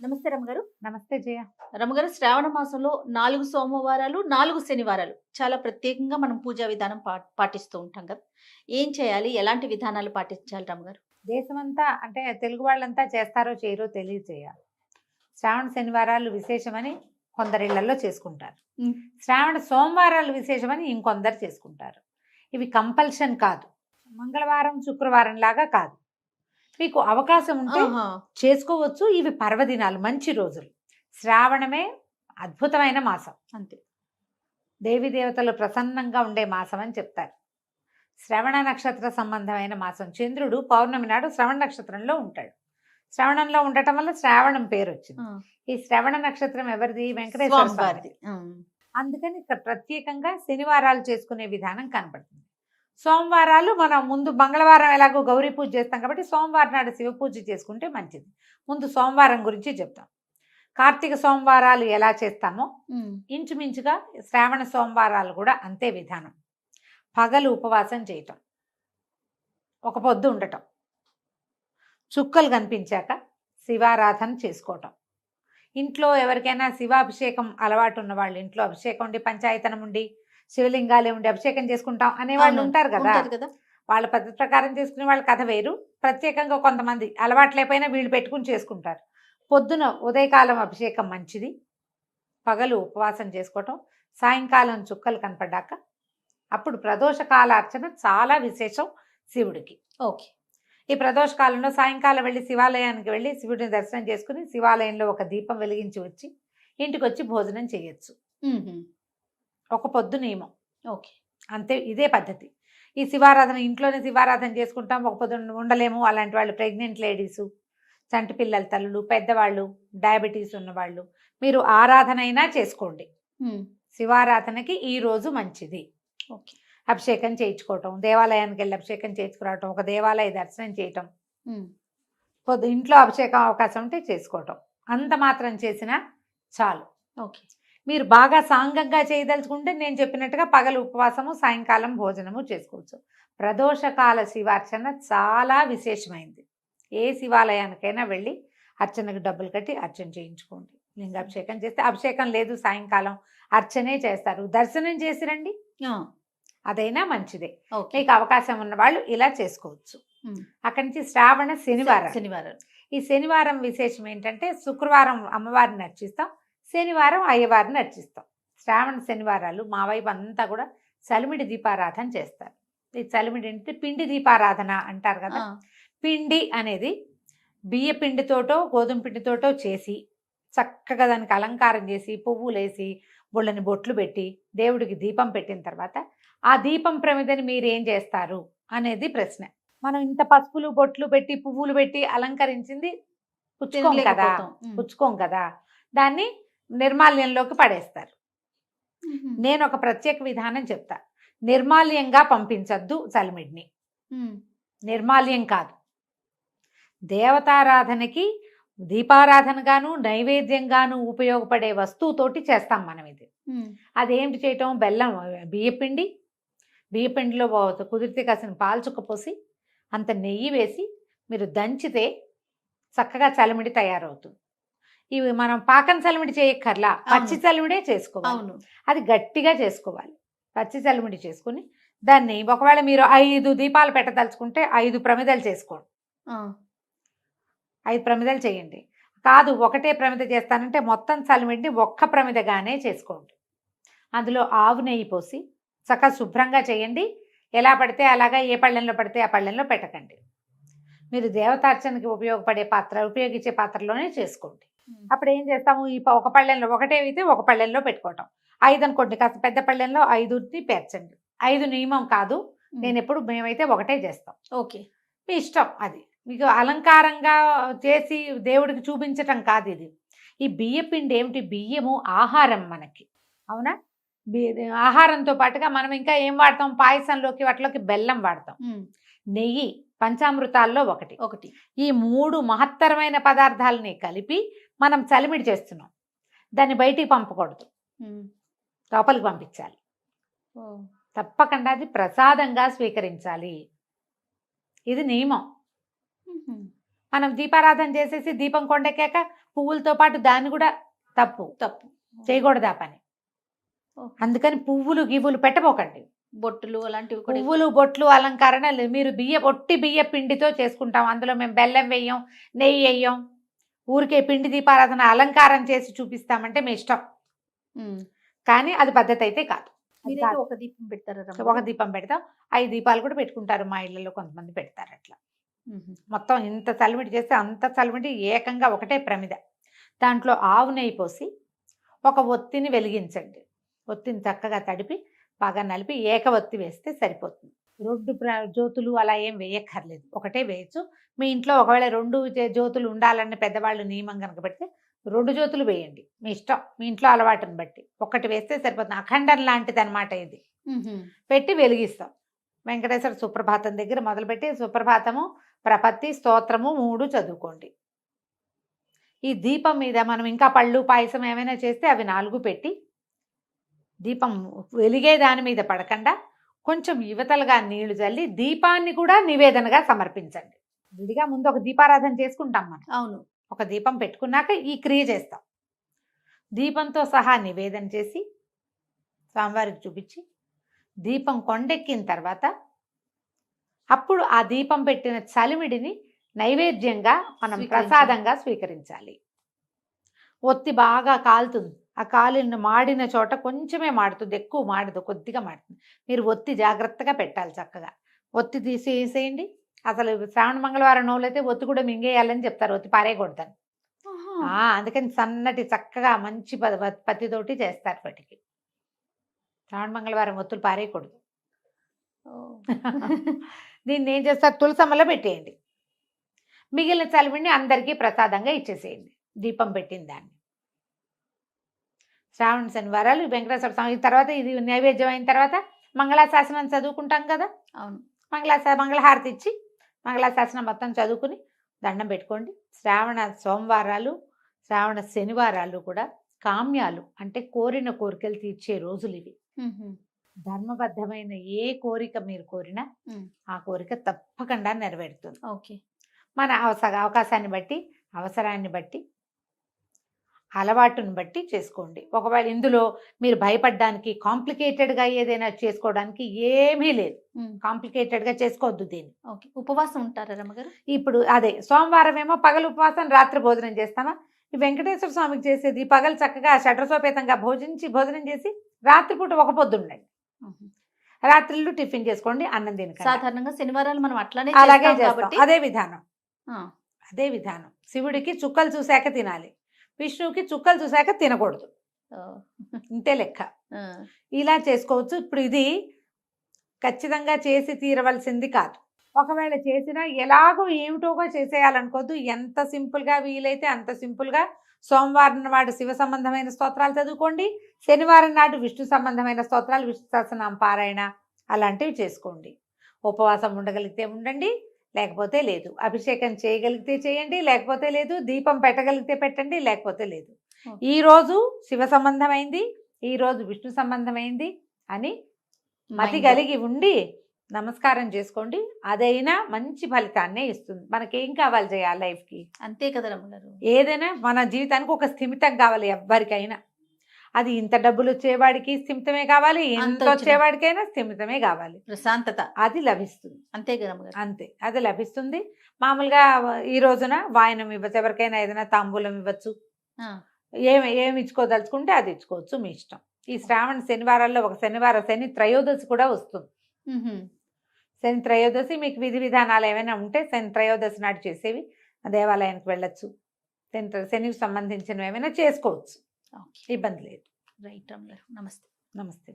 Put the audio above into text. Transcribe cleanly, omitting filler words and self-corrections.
నమస్తే రమగారు. నమస్తే జయ. రమగారు, శ్రావణ మాసంలో 4 సోమవారాలు, 4 శనివారాలు చాలా ప్రత్యేకంగా మనం పూజా విధానం పాటిస్తూ ఉంటాం కదా! ఏం చేయాలి? ఎలాంటి విధానాలు పాటించాలి రమగారు? దేశమంతా అంటే తెలుగు వాళ్ళంతా చేస్తారో చేయరో తెలియజేయ. శ్రావణ శనివారాలు విశేషమని కొందరిళ్లలో చేసుకుంటారు. శ్రావణ సోమవారాలు విశేషమని ఇంకొందరు చేసుకుంటారు. ఇవి కంపల్షన్ కాదు. మంగళవారం శుక్రవారం లాగా కాదు. మీకు అవకాశం ఉంటే చేసుకోవచ్చు. ఇవి పర్వదినాలు, మంచి రోజులు. శ్రావణమే అద్భుతమైన మాసం. అంతే. దేవి దేవతలు ప్రసన్నంగా ఉండే మాసం అని చెప్తారు. శ్రవణ నక్షత్ర సంబంధమైన మాసం. చంద్రుడు పౌర్ణమి నాడు శ్రవణ నక్షత్రంలో ఉంటాడు. శ్రవణంలో ఉండటం వల్ల శ్రావణం పేరు వచ్చింది. ఈ శ్రవణ నక్షత్రం ఎవరిది? వెంకటేశ్వర స్వామిది. అందుకని ఇక్కడ ప్రత్యేకంగా శనివారాలు చేసుకునే విధానం కనబడుతుంది. సోమవారాలు మనం ముందు మంగళవారం ఎలాగో గౌరీ పూజ చేస్తాం కాబట్టి సోమవారం నాడు శివ పూజ చేసుకుంటే మంచిది. ముందు సోమవారం గురించి చెప్తాం. కార్తీక సోమవారాలు ఎలా చేస్తామో ఇంచుమించుగా శ్రావణ సోమవారాలు కూడా అంతే విధానం. పగలు ఉపవాసం చేయటం, ఒక పొద్దు ఉండటం, చుక్కలు కనిపించాక శివారాధన చేసుకోవటం. ఇంట్లో ఎవరికైనా శివాభిషేకం అలవాటు ఉన్న వాళ్ళు ఇంట్లో అభిషేకం ఉండి పంచాయతనం ఉండి శివలింగాలే ఉండి అభిషేకం చేసుకుంటాం అనేవాళ్ళు ఉంటారు కదా. వాళ్ళ పద్ధతి ప్రకారం చేసుకునే వాళ్ళ కథ వేరు. ప్రత్యేకంగా కొంతమంది అలవాటు లేకపోయినా వీళ్ళు పెట్టుకుని చేసుకుంటారు. పొద్దున ఉదయకాలం అభిషేకం మంచిది. పగలు ఉపవాసం చేసుకోవటం, సాయంకాలం చుక్కలు కనపడ్డాక అప్పుడు ప్రదోషకాల అర్చన చాలా విశేషం శివుడికి. ఓకే. ఈ ప్రదోషకాలంలో సాయంకాలం వెళ్ళి శివాలయానికి వెళ్ళి శివుడిని దర్శనం చేసుకుని శివాలయంలో ఒక దీపం వెలిగించి వచ్చి ఇంటికి వచ్చి భోజనం చేయొచ్చు. ఒక పొద్దు నియమం. ఓకే. అంతే, ఇదే పద్ధతి. ఈ శివారాధన ఇంట్లోనే శివారాధన చేసుకుంటాం. ఒక పొద్దు ఉండలేము అలాంటి వాళ్ళు, ప్రెగ్నెంట్ లేడీసు, చంటి పిల్లల తల్లులు, పెద్దవాళ్ళు, డయాబెటీస్ ఉన్నవాళ్ళు, మీరు ఆరాధన అయినా చేసుకోండి. శివారాధనకి ఈ రోజు మంచిది. ఓకే. అభిషేకం చేయించుకోవటం, దేవాలయానికి వెళ్ళి అభిషేకం చేయించుకురావటం, ఒక దేవాలయ దర్శనం చేయటం, ఇంట్లో అభిషేకం అవకాశం ఉంటే చేసుకోవటం, అంత మాత్రం చేసినా చాలు. ఓకే. మీరు బాగా సాంగంగా చేయదలుచుకుంటే నేను చెప్పినట్టుగా పగలు ఉపవాసము, సాయంకాలం భోజనము చేసుకోవచ్చు. ప్రదోషకాల శివార్చన చాలా విశేషమైంది. ఏ శివాలయానికైనా వెళ్ళి అర్చనకు డబ్బులు కట్టి అర్చన చేయించుకోండి. లింగాభిషేకం చేస్తే, అభిషేకం లేదు సాయంకాలం అర్చనే చేస్తారు, దర్శనం చేసి రండి, అదైనా మంచిదే. మీకు అవకాశం ఉన్న వాళ్ళు ఇలా చేసుకోవచ్చు. అక్కడి నుంచి శ్రావణ శనివారం. ఈ శనివారం విశేషం ఏంటంటే శుక్రవారం అమ్మవారిని అర్చిస్తాం, శనివారం అయ్యవారిని అర్చిస్తాం. శ్రావణ శనివారాలు మా వైపు అంతా కూడా చలిమిడి దీపారాధన చేస్తారు. ఈ చలిమిడి అంటే పిండి దీపారాధన అంటారు కదా. పిండి అనేది బియ్య పిండితోటో గోధుమ పిండితోటో చేసి చక్కగా దానికి అలంకారం చేసి పువ్వులేసి బొళ్ళని బొట్లు పెట్టి దేవుడికి దీపం పెట్టిన తర్వాత ఆ దీపం ప్రమిదని మీరు ఏం చేస్తారు అనేది ప్రశ్న. మనం ఇంత పసుపులు బొట్లు పెట్టి పువ్వులు పెట్టి అలంకరించింది పుచ్చుకోం కదా, దాన్ని నిర్మాల్యంలోకి పడేస్తారు. నేను ఒక ప్రత్యేక విధానం చెప్తా. నిర్మాల్యంగా పంపించద్దు చలిమిడిని. నిర్మాల్యం కాదు, దేవతారాధనకి దీపారాధనగాను నైవేద్యంగాను ఉపయోగపడే వస్తువుతోటి చేస్తాం మనం ఇది. అదేంటి చేయటం? బెల్లం, బియ్యపిండిలో కుదిరితే కాసిన పాలు చుక్కపోసి అంత నెయ్యి వేసి మీరు దంచితే చక్కగా చలిమిడి తయారవుతుంది. ఇవి మనం పాకం చలిమిడి చేయక్కర్లా, పచ్చి చలిమిడే చేసుకోవాలి. అది గట్టిగా చేసుకోవాలి. పచ్చి చలిమిడి చేసుకుని దాన్ని ఒకవేళ మీరు 5 దీపాలు పెట్టదలుచుకుంటే 5 ప్రమిదలు చేసుకోండి. 5 ప్రమిదలు చేయండి. కాదు ఒకటే ప్రమిద చేస్తానంటే మొత్తం చలిమిడిని ఒక్క ప్రమిదగానే చేసుకోండి. అందులో ఆవు నెయ్యి పోసి చక్కగా శుభ్రంగా చేయండి. ఎలా పడితే అలాగా, ఏ పళ్ళెంలో పడితే ఆ పళ్ళెంలో పెట్టకండి. మీరు దేవతార్చనకి ఉపయోగించే పాత్రలోనే చేసుకోండి. అప్పుడు ఏం చేస్తాము? ఈ ఒక పళ్ళెంలో ఒకటే అయితే ఒక పళ్ళెంలో పెట్టుకోవటం. 5 అనుకోండి, కాస్త పెద్ద పళ్ళెంలో 5ని పేర్చండి. 5 నియమం కాదు, మేమైతే ఒకటే చేస్తాం. ఓకే, మీ ఇష్టం. అది మీకు అలంకారంగా చేసి దేవుడికి చూపించటం కాదు ఇది. ఈ బియ్యపిండి ఏమిటి? బియ్యము ఆహారం మనకి, అవునా? ఆహారంతో పాటుగా మనం ఇంకా ఏం వాడతాం? పాయసంలోకి వాటిలోకి బెల్లం వాడతాం, నెయ్యి, పంచామృతాల్లో ఒకటి. ఈ 3 మహత్తరమైన పదార్థాలని కలిపి మనం చలిమిడి చేస్తున్నాం. దాన్ని బయటికి పంపకూడదు, లోపలికి పంపించాలి. తప్పకుండా అది ప్రసాదంగా స్వీకరించాలి. ఇది నియమం. మనం దీపారాధన చేసేసి దీపం కొండెక్కాక పువ్వులతో పాటు దాన్ని కూడా తప్పు తప్పు. చేయకూడదు ఆ పని. ఓకే. అందుకని పువ్వులు గివ్వులు పెట్టబోకండి. బొట్టులు అలాంటివి కూడా పువ్వులు బొట్లు అలంకరణలు మీరు ఒట్టి బియ్య పిండితో చేసుకుంటాం. అందులో మేము బెల్లం వేయం, నెయ్యి వేయం, ఊరికే పిండి దీపారాధన అలంకారం చేసి చూపిస్తామంటే మీ ఇష్టం. ఉమ్. కానీ అది పద్ధతి అయితే కాదు. అది మీరైతే కాదు. ఒక దీపం పెడతారా ఒక రమ్మగారు? దీపం పెడతాం, 5 దీపాలు కూడా పెట్టుకుంటారు. మా ఇళ్ళలో కొంతమంది పెడతారు అట్లా. ఉహు. మొత్తం ఇంత చలిమిడి చేస్తే అంత చలిమిడి ఏకంగా ఒకటే ప్రమిద. దాంట్లో ఆవు నెయ్యి పోసి ఒక ఒత్తిని వెలిగించండి. ఒత్తిని చక్కగా తడిపి బాగా నలిపి ఏక ఒత్తి వేస్తే సరిపోతుంది. 2 జ్యోతులు అలా ఏం వేయక్కర్లేదు, ఒకటే వేయచ్చు. మీ ఇంట్లో ఒకవేళ 2 జ్యోతులు ఉండాలని పెద్దవాళ్ళు నియమం కనుక పెడితే 2 జ్యోతులు వేయండి, మీ ఇష్టం, మీ ఇంట్లో అలవాటుని బట్టి. ఒకటి వేస్తే సరిపోతుంది. అఖండం లాంటిది అనమాట ఇది. ఉహు. పెట్టి వెలిగిస్తాం. వెంకటేశ్వర సుప్రభాతం దగ్గర మొదలుపెట్టి సుప్రభాతము, ప్రపత్తి, స్తోత్రము 3 చదువుకోండి. ఈ దీపం మీద మనం ఇంకా పళ్ళు పాయసం ఏమైనా చేస్తే అవి 4 పెట్టి దీపం వెలిగే దాని మీద పడకుండా కొంచెం యువతలుగా నీళ్లు చల్లి దీపాన్ని కూడా నివేదనగా సమర్పించండి. విడిగా ముందు ఒక దీపారాధన చేసుకుంటాం మనం. అవును. ఒక దీపం పెట్టుకున్నాక ఈ క్రియ చేస్తాం. దీపంతో సహా నివేదన చేసి స్వామివారికి చూపించి దీపం కొండెక్కిన తర్వాత అప్పుడు ఆ దీపం పెట్టిన చలిమిడిని నైవేద్యంగా మనం స్వీకరించాలి. ప్రసాదంగా స్వీకరించాలి. ఒత్తి బాగా కాలుతుంది. ఆ కాలిన మాడిన చోట కొంచెమే మాడుతుంది, ఎక్కువ మాడదు, కొద్దిగా మాడుతుంది. మీరు ఒత్తి జాగ్రత్తగా పెట్టాలి. చక్కగా ఒత్తి తీసేసేయండి. అసలు శ్రావణ మంగళవారం నోళ్ళైతే ఒత్తి కూడా మింగేయాలని చెప్తారు, ఒత్తి పారేయకూడదని. ఆహా. అందుకని సన్నటి చక్కగా మంచి పత్తితోటి చేస్తారు వాటికి. శ్రావణ మంగళవారం ఒత్తులు పారేయకూడదు. ఓ. దీన్ని ఏం చేస్తారు, తులసమ్మలో పెట్టేయండి. మిగిలిన చలిమిడిని అందరికీ ప్రసాదంగా ఇచ్చేసేయండి దీపం పెట్టిన దాన్ని. శ్రావణ శనివారాలు వెంకటేశ్వర స్వామి తర్వాత ఇది నైవేద్యం అయిన తర్వాత మంగళాశాసనం చదువుకుంటాం కదా. అవును. మంగళహారతి ఇచ్చి మంగళాశాసనం మొత్తం చదువుకుని దండం పెట్టుకోండి. శ్రావణ సోమవారాలు, శ్రావణ శనివారాలు కూడా కామ్యాలు అంటే కోరిన కోరికలు తీర్చే రోజులు ఇవి. ఉహు. ధర్మబద్ధమైన ఏ కోరిక మీరు కోరినా ఆ కోరిక తప్పకుండా నెరవేరుతుంది. ఓకే. మన అవకాశాన్ని బట్టి, అవసరాన్ని బట్టి, అలవాటుని బట్టి చేసుకోండి. ఒకవేళ ఇందులో మీరు భయపడడానికి కాంప్లికేటెడ్గా ఏదైనా చేసుకోవడానికి ఏమీ లేదు. కాంప్లికేటెడ్గా చేసుకోవద్దు దీన్ని. ఓకే. ఉపవాసం ఉంటారా రమ్మగారు? ఇప్పుడు అదే సోమవారం ఏమో పగలు ఉపవాసం, రాత్రి భోజనం చేస్తామా. ఈ వెంకటేశ్వర స్వామికి చేసేది పగలు చక్కగా షడ్రసోపేతంగా భోజనం చేసి రాత్రిపూట ఒక పొద్దు ఉండండి. రాత్రిళ్ళు టిఫిన్ చేసుకోండి, అన్నం తినకండి. సాధారణంగా శనివారాలు మనం అట్లానే అలాగే చేస్తాం చేస్తాం. కాబట్టి అదే విధానం. శివుడికి చుక్కలు చూశాక తినాలి, విష్ణువుకి చుక్కలు చూశాక తినకూడదు. ఇంతే లెక్క. ఇలా చేసుకోవచ్చు. ఇప్పుడు ఇది ఖచ్చితంగా చేసి తీరవలసింది కాదు. ఒకవేళ చేసినా ఎలాగో ఏమిటోగా చేసేయాలనుకోవద్దు. ఎంత సింపుల్గా వీలైతే అంత సింపుల్గా సోమవారం నాడు శివ సంబంధమైన స్తోత్రాలు చదువుకోండి, శనివారం నాడు విష్ణు సంబంధమైన స్తోత్రాలు, విష్ణు సహస్రనామ పారాయణ అలాంటివి చేసుకోండి. ఉపవాసం ఉండగలిగితే ఉండండి, లేకపోతే లేదు. అభిషేకం చేయగలిగితే చేయండి, లేకపోతే లేదు. దీపం పెట్టగలిగితే పెట్టండి, లేకపోతే లేదు. ఈరోజు శివ సంబంధమైంది, ఈరోజు విష్ణు సంబంధమైంది అని మతి కలిగి ఉండి నమస్కారం చేసుకోండి. అదైనా మంచి ఫలితాన్నే ఇస్తుంది. మనకేం కావాలి చేయాలి లైఫ్కి? అంతే కదా రమ్మగారు. ఏదైనా మన జీవితానికి ఒక స్థిమితం కావాలి ఎవ్వరికైనా. అది ఇంత డబ్బులు వచ్చేవాడికి స్థిమితమే కావాలి, ఎంత వచ్చేవాడికైనా స్థిమితమే కావాలి, ప్రశాంతత అది లభిస్తుంది. అంతే కదా రమ్మగారు. అంతే, అది లభిస్తుంది. మామూలుగా ఈ రోజున వాయనం ఇవ్వచ్చు, ఎవరికైనా ఏదైనా తాంబూలం ఇవ్వచ్చు. ఏమి ఇచ్చుకోదలుచుకుంటే అది ఇచ్చుకోవచ్చు, మీ ఇష్టం. ఈ శ్రావణ శనివారాల్లో ఒక శనివారం శని త్రయోదశి కూడా వస్తుంది. శని త్రయోదశి మీకు విధి విధానాలు ఏమైనా ఉంటే శని త్రయోదశి నాడు చేసేవి దేవాలయానికి వెళ్ళొచ్చు. శనికి సంబంధించినవి ఏమైనా చేసుకోవచ్చు, ఇబ్బంది లేదు. రైట్ రమ్మగారు. నమస్తే. నమస్తే.